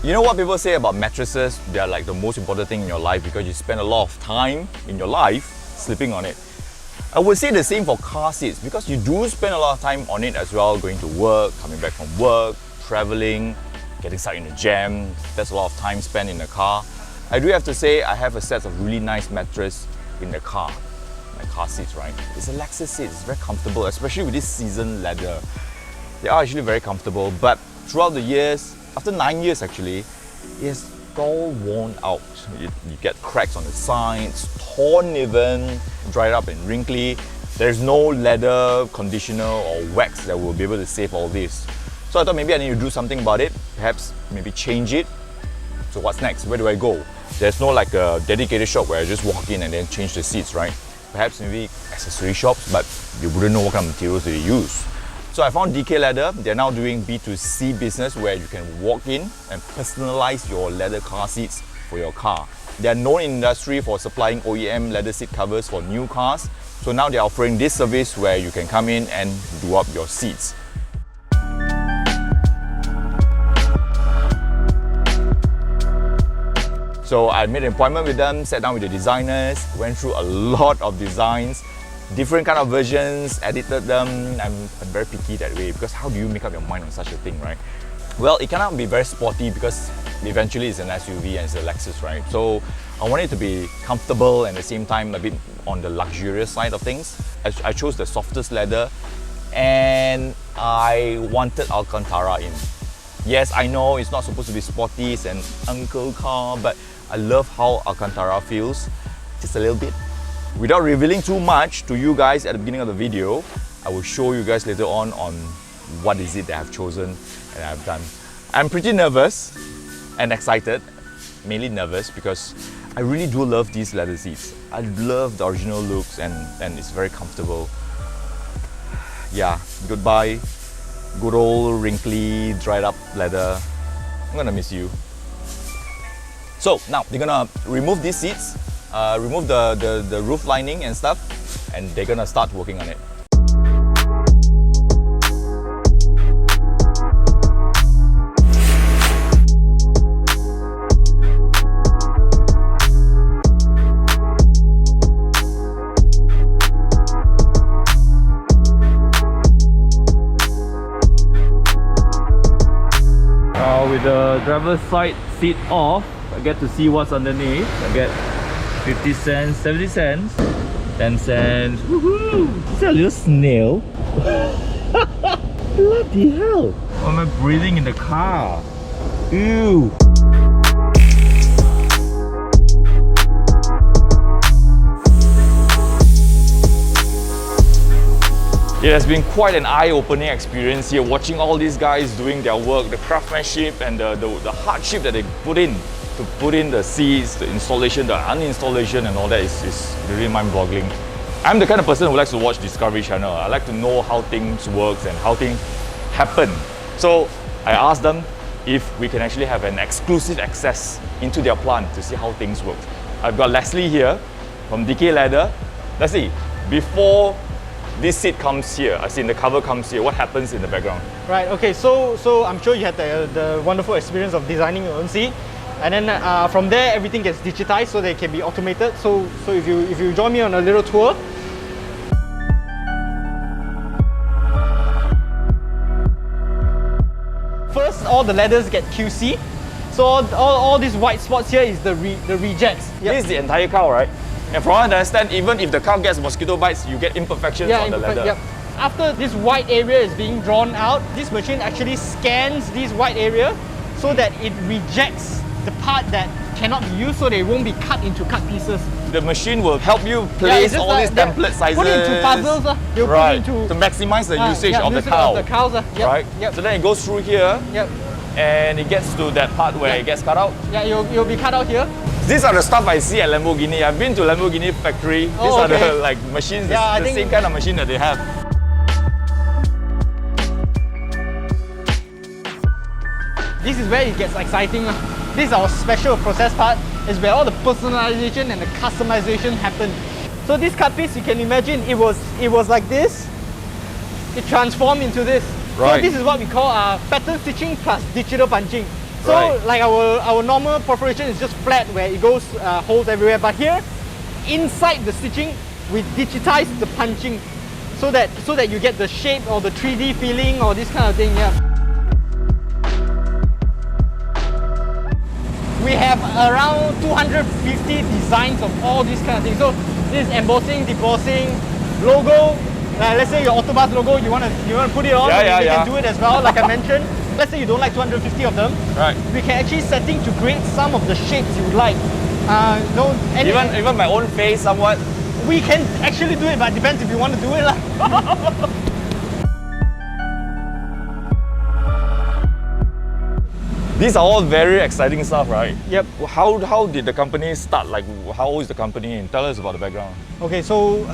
You know what people say about mattresses? They are like the most important thing in your life because you spend a lot of time in your life sleeping on it. I would say the same for car seats because you do spend a lot of time on it as well, going to work, coming back from work, traveling, getting stuck in a jam. That's a lot of time spent in the car. I do have to say I have a set of really nice mattress in the car. My car seats, right? It's a Lexus seat, it's very comfortable, especially with this seasoned leather. They are actually very comfortable, but throughout the years, after 9 years actually, it's all worn out. You get cracks on the sides, torn even, dried up and wrinkly. There's no leather conditioner or wax that will be able to save all this. So I thought maybe I need to do something about it, perhaps maybe change it. So what's next? Where do I go? There's no like a dedicated shop where I just walk in and then change the seats, right? Perhaps maybe accessory shops, but you wouldn't know what kind of materials they use. So I found DK Leather. They're now doing B2C business where you can walk in and personalize your leather car seats for your car. They're known in industry for supplying OEM leather seat covers for new cars. So now they're offering this service where you can come in and do up your seats. So I made an appointment with them, sat down with the designers, went through a lot of designs, different kind of versions, edited them. I'm very picky that way because how do you make up your mind on such a thing, right? Well, it cannot be very sporty because eventually it's an SUV and it's a Lexus, right? So I want it to be comfortable and at the same time a bit on the luxurious side of things. I chose the softest leather and I wanted Alcantara in. Yes, I know it's not supposed to be sporty, it's an uncle car, but I love how Alcantara feels, just a little bit. Without revealing too much to you guys at the beginning of the video, I will show you guys later on what is it that I've chosen and I've done. I'm pretty nervous and excited, mainly nervous because I really do love these leather seats. I love the original looks and it's very comfortable. Yeah, goodbye, good old wrinkly, dried up leather. I'm gonna miss you. So now they're gonna remove these seats, remove the roof lining and stuff, and they're gonna start working on it. With the driver's side seat off, I get to see what's underneath. I get 50 cents, 70 cents, 10 cents. Woohoo! Is that a little snail? Bloody hell! Why am I breathing in the car? Ew! It has been quite an eye-opening experience here, watching all these guys doing their work, the craftsmanship and the hardship that they put in to put in the seats, the installation, the uninstallation and all that is really mind-boggling. I'm the kind of person who likes to watch Discovery Channel. I like to know how things work and how things happen. So I asked them if we can actually have an exclusive access into their plant to see how things work. I've got Leslie here from DK Leather. Leslie, before this seat comes here, as in the cover comes here, what happens in the background? Right, okay, so I'm sure you had the wonderful experience of designing your own seat. And then from there, everything gets digitized so they can be automated. So if you join me on a little tour. First, all the leathers get QC. So all these white spots here is the rejects. Yep. This is the entire car, right? And from what I understand, even if the car gets mosquito bites, you get imperfections on the leather. Yep. After this white area is being drawn out, this machine actually scans this white area so that it rejects the part that cannot be used, so they won't be cut into cut pieces. The machine will help you place all these template sizes. Put it into puzzles. Right, to maximize the usage of the cowl. Yep. Right? Yep. So then it goes through here. Yep. And it gets to that part where it gets cut out. Yeah, you'll be cut out here. These are the stuff I see at Lamborghini. I've been to Lamborghini factory. These are the machines, the same kind of machine that they have. This is where it gets exciting. This is our special process part, is where all the personalization and the customization happen. So this cut piece, you can imagine, it was like this. It transformed into this. Right. So this is what we call pattern stitching plus digital punching. So Right. like our normal perforation is just flat where it goes holes everywhere, but here inside the stitching we digitize the punching so that you get the shape or the 3D feeling or this kind of thing. Yeah. We have around 250 designs of all these kind of things. So this is embossing, debossing, logo. Let's say your AutoBuzz logo, you want to put it on. You can do it as well, like I mentioned. Let's say you don't like 250 of them. Right. We can actually setting to create some of the shapes you would like. Even my own face somewhat. We can actually do it, but it depends if you want to do it. These are all very exciting stuff, right? Yep. How did the company start? Like, how old is the company? And tell us about the background. Okay, so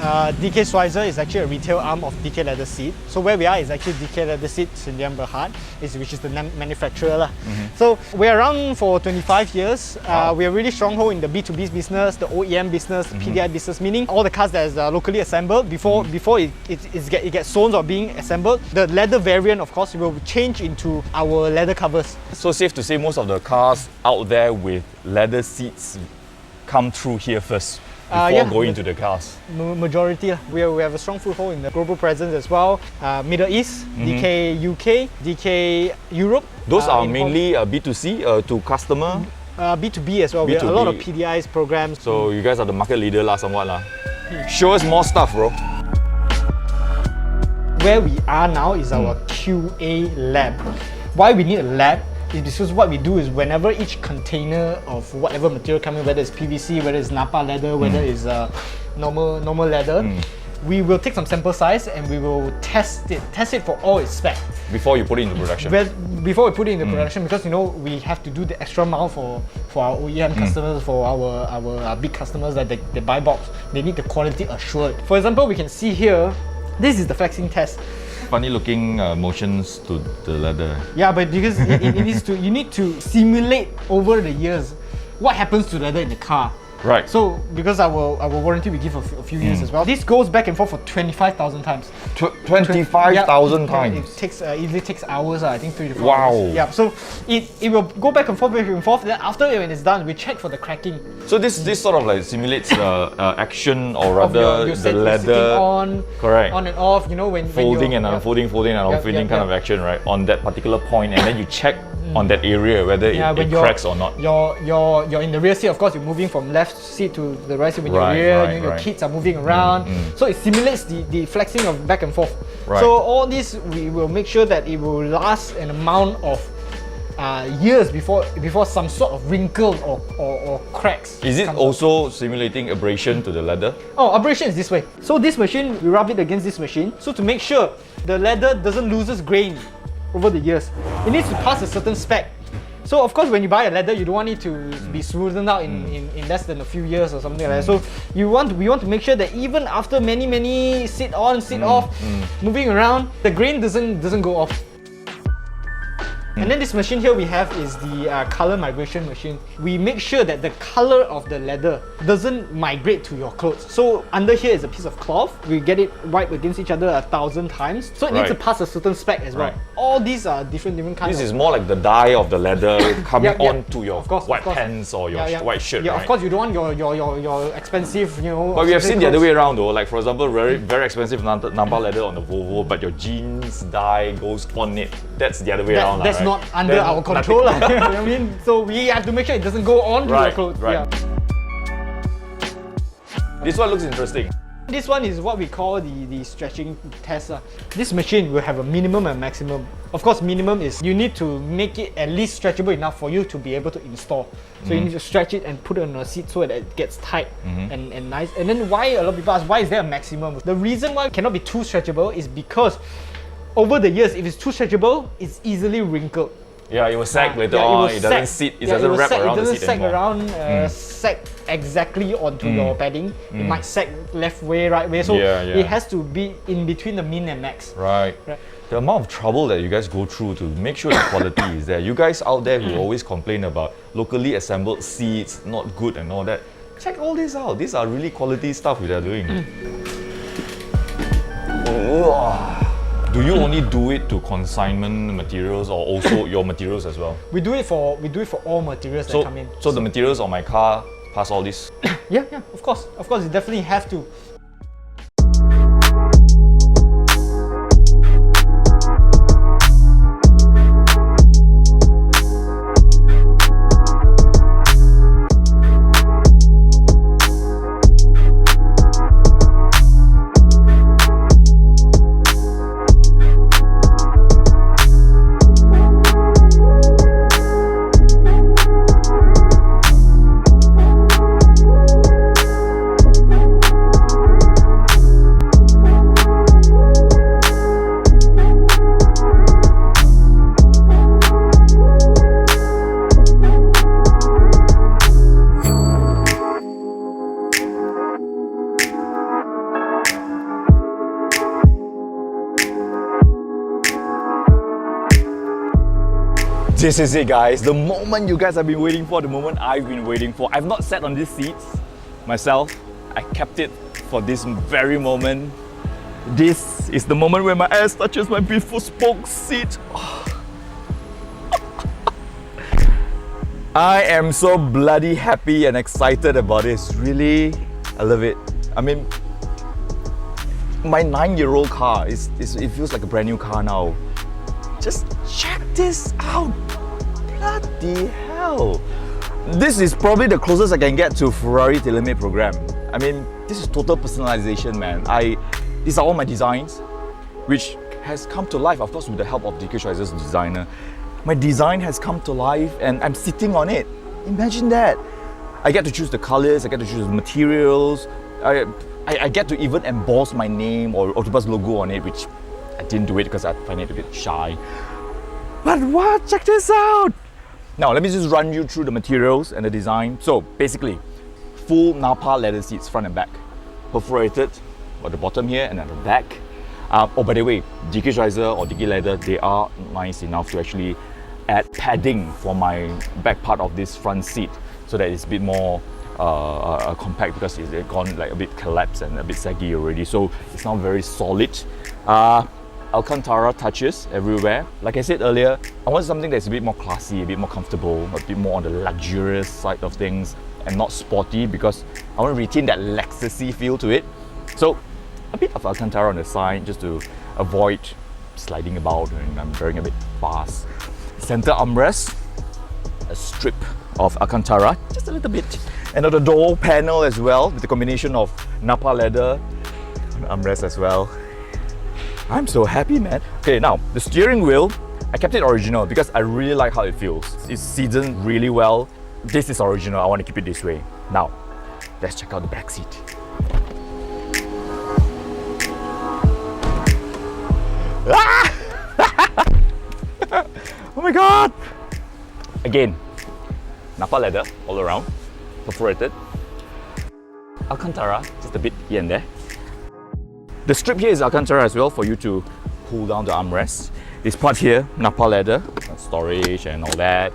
DK SCHWEIZER is actually a retail arm of DK Leather Seat. So where we are is actually DK Leather Seat Sdn Bhd, which is the manufacturer. So we're around for 25 years. We are really stronghold in the B2B business, the OEM business, the PDI business, meaning all the cars that is locally assembled before it gets sewn or being assembled. The leather variant, of course, will change into our leather covers. So safe to say most of the cars out there with leather seats come through here first before going into the cars. Majority. We have a strong foothold in the global presence as well. Middle East, DK UK, DK Europe. Those are mainly B2C to customer? B2B as well. We have a lot of PDIs programs. So you guys are the market leader somewhat. Show us more stuff, bro. Where we are now is our QA lab. Why we need a lab is because what we do is whenever each container of whatever material coming, whether it's PVC, whether it's Napa leather, whether it's normal leather, we will take some sample size and we will test it for all its spec. Before you put it into production? Before we put it into production, because we have to do the extra mile for our OEM customers, for our big customers that they buy box. They need the quality assured. For example, we can see here, this is the flexing test. Funny looking motions to the leather. Yeah, but because you need to simulate over the years what happens to leather in the car. Right. So because our warranty we give a few years as well. This goes back and forth for 25,000 times. 25,000 times. It takes easily takes hours. I think 3 to 4 Wow. hours. Yeah. So it will go back and forth. Then after when it's done, we check for the cracking. So this sort of like simulates action, or rather your the leather on, correct, on and off. When folding and unfolding, folding and unfolding kind of action, right? On that particular point, and then you check on that area whether it cracks or not. You're in the rear seat, of course. You're moving from left seat to the right seat when you're rear. Your kids are moving around, so it simulates the flexing of back and forth. Right. So all this we will make sure that it will last an amount of years before some sort of wrinkle or cracks. Is it also simulating abrasion to the leather? Oh, abrasion is this way. So this machine, we rub it against this machine. So to make sure the leather doesn't lose grain over the years, it needs to pass a certain spec. So of course, when you buy a leather, you don't want it to be smoothened out in less than a few years or something like that. So we want to make sure that even after many sit on, sit off, moving around, the grain doesn't go off. And then this machine here we have is the color migration machine. We make sure that the color of the leather doesn't migrate to your clothes. So under here is a piece of cloth. We get it wiped against each other 1,000 times. So it needs to pass a certain spec as well. All these are different kinds. This is more like the dye of the leather coming onto your white pants or your white shirt, Yeah, right? of course you don't want your expensive, But we have seen the other way around though. Like for example, very expensive Napa leather on the Volvo, but your jeans dye goes on it. That's the other way around. That's not under our control. You know what I mean? So we have to make sure it doesn't go on to your clothes. Right. This one looks interesting. This one is what we call the stretching test. This machine will have a minimum and maximum. Of course, minimum is you need to make it at least stretchable enough for you to be able to install. So you need to stretch it and put it on a seat so that it gets tight and nice. And then why a lot of people ask, why is there a maximum? The reason why it cannot be too stretchable is because over the years, if it's too stretchable, it's easily wrinkled. Yeah, it will sag later on. It doesn't sit. It doesn't wrap around the seat anymore. It doesn't sag around, sag exactly onto your padding. It might sag left way, right way. So it has to be in between the min and max. Right. The amount of trouble that you guys go through to make sure the quality is there. You guys out there who always complain about locally assembled seats, not good and all that. Check all this out. These are really quality stuff we are doing. Do you only do it to consignment materials or also your materials as well? We do it for all materials that come in. So the materials on my car pass all this? Yeah, of course, you definitely have to. This is it, guys. The moment you guys have been waiting for, the moment I've been waiting for. I've not sat on these seats myself. I kept it for this very moment. This is the moment where my ass touches my beautiful spoke seat. I am so bloody happy and excited about this. Really, I love it. I mean, my 9-year-old car, it feels like a brand new car now. Just check this out. Bloody hell. This is probably the closest I can get to Ferrari tailor-made program. I mean, this is total personalization, man. These are all my designs, which has come to life, of course, with the help of DK SCHWEIZER's designer. My design has come to life and I'm sitting on it. Imagine that. I get to choose the colors, I get to choose the materials. I get to even emboss my name or AutoBuzz logo on it, which I didn't do it because I find it a bit shy. But what? Check this out! Now, let me just run you through the materials and the design. So, basically, full Napa leather seats, front and back. Perforated at the bottom here and at the back. Oh, by the way, DK SCHWEIZER or DK Leather, they are nice enough to actually add padding for my back part of this front seat so that it's a bit more compact because it's gone like a bit collapsed and a bit saggy already. So, it's now very solid. Alcantara touches everywhere. Like I said earlier, I want something that's a bit more classy, a bit more comfortable, a bit more on the luxurious side of things and not sporty because I want to retain that Lexus-y feel to it. So a bit of Alcantara on the side just to avoid sliding about when I'm driving a bit fast. Center armrest, a strip of Alcantara, just a little bit. And the door panel as well with the combination of Napa leather and armrest as well. I'm so happy, man. Okay, now the steering wheel, I kept it original because I really like how it feels. It's seasoned really well. This is original, I want to keep it this way. Now, let's check out the back seat. Ah! Oh my god! Again, Napa leather all around, perforated. Alcantara, just a bit here and there. The strip here is Alcantara as well for you to pull down the armrest. This part here, Napa leather, storage and all that.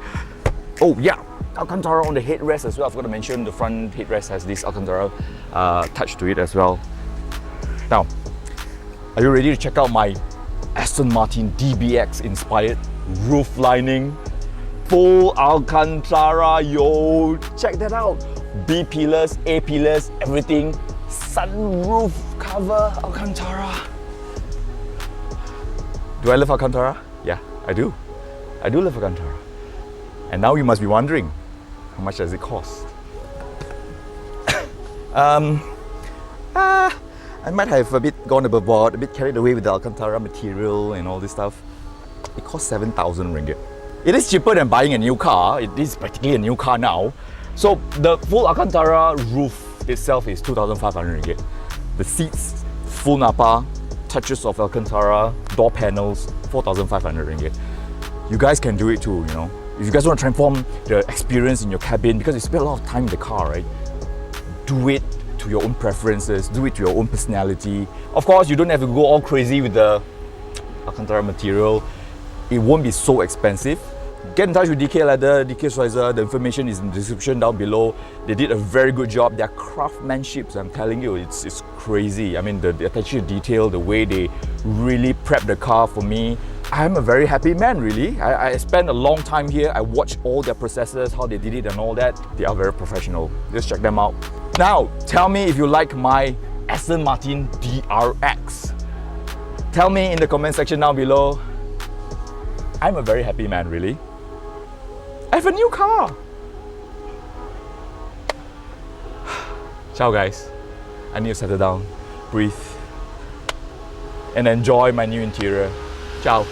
Oh yeah, Alcantara on the headrest as well. I forgot to mention the front headrest has this Alcantara touch to it as well. Now, are you ready to check out my Aston Martin DBX inspired roof lining? Full Alcantara, yo! Check that out! B pillars, A pillars, everything. Sunroof cover Alcantara. Do I love Alcantara? Yeah, I do. I do love Alcantara. And now you must be wondering, how much does it cost? I might have a bit gone overboard, a bit carried away with the Alcantara material and all this stuff. It costs 7,000 ringgit. It is cheaper than buying a new car. It is practically a new car now. So the full Alcantara roof itself is 2,500 ringgit. The seats, full Napa, touches of Alcantara, door panels, 4,500 ringgit. You guys can do it too, you know. If you guys want to transform the experience in your cabin, because you spend a lot of time in the car, right? Do it to your own preferences, do it to your own personality. Of course, you don't have to go all crazy with the Alcantara material. It won't be so expensive. Get in touch with DK Leather, DK SCHWEIZER. The information is in the description down below. They did a very good job. Their craftsmanship, I'm telling you, it's crazy. I mean, the attention to detail, the way they really prep the car for me. I'm a very happy man, really. I spent a long time here. I watched all their processes, how they did it and all that. They are very professional. Just check them out. Now, tell me if you like my Aston Martin DBX. Tell me in the comment section down below. I'm a very happy man, really. I have a new car. Ciao guys. I need to settle down, breathe, and enjoy my new interior. Ciao.